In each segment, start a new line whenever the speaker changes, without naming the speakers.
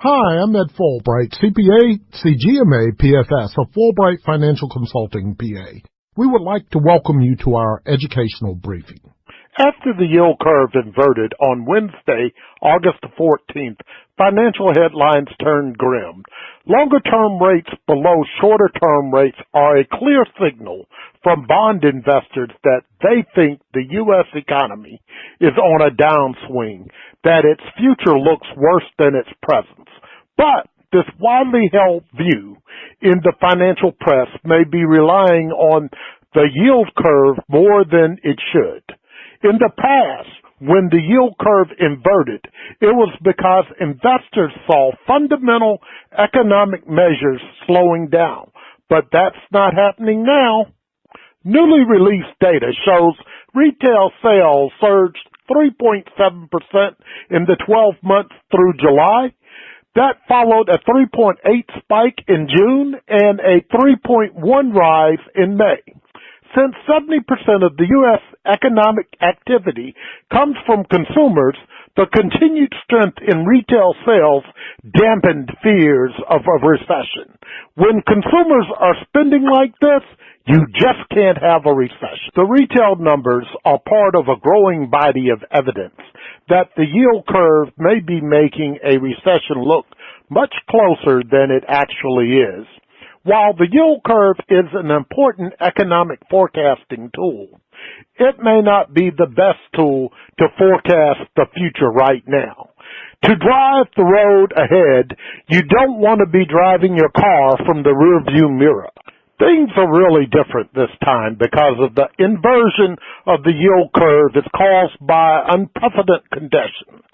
Hi, I'm Ed Fulbright, CPA, CGMA, PFS, a Fulbright Financial Consulting PA. We would like to welcome you to our educational briefing.
After the yield curve inverted on Wednesday, August the 14th, financial headlines turned grim. Longer-term rates below shorter-term rates are a clear signal from bond investors that they think the U.S. economy is on a downswing, that its future looks worse than its present. But this widely held view in the financial press may be relying on the yield curve more than it should. In the past, when the yield curve inverted, it was because investors saw fundamental economic measures slowing down. But that's not happening now. Newly released data shows retail sales surged 3.7% in the 12 months through July. That followed a 3.8 spike in June and a 3.1 rise in May. Since 70% of the U.S. economic activity comes from consumers, the continued strength in retail sales dampened fears of a recession. When consumers are spending like this, you just can't have a recession. The retail numbers are part of a growing body of evidence that the yield curve may be making a recession look much closer than it actually is. While the yield curve is an important economic forecasting tool, it may not be the best tool to forecast the future right now. To drive the road ahead, you don't want to be driving your car from the rearview mirror. Things are really different this time because of the inversion of the yield curve is caused by unprecedented conditions.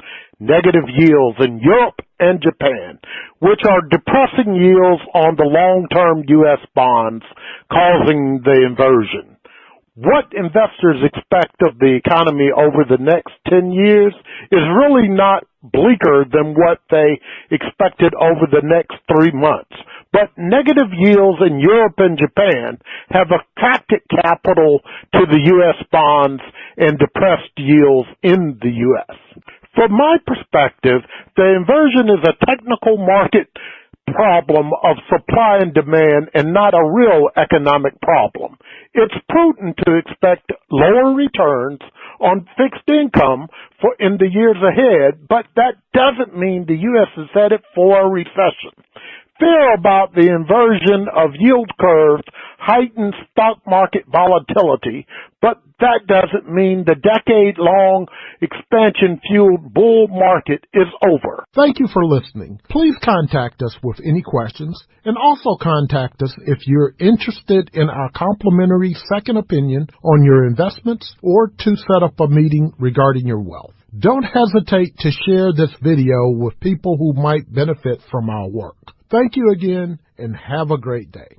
Negative yields in Europe and Japan, which are depressing yields on the long-term U.S. bonds, causing the inversion. What investors expect of the economy over the next 10 years is really not bleaker than what they expected over the next 3 months. But negative yields in Europe and Japan have attracted capital to the U.S. bonds and depressed yields in the U.S. From my perspective, the inversion is a technical market problem of supply and demand and not a real economic problem. It's prudent to expect lower returns on fixed income in the years ahead, but that doesn't mean the U.S. is headed for a recession. Fear about the inversion of yield curves heightens stock market volatility, but that doesn't mean the decade-long expansion-fueled bull market is over.
Thank you for listening. Please contact us with any questions, and also contact us if you're interested in our complimentary second opinion on your investments or to set up a meeting regarding your wealth. Don't hesitate to share this video with people who might benefit from our work. Thank you again, and have a great day.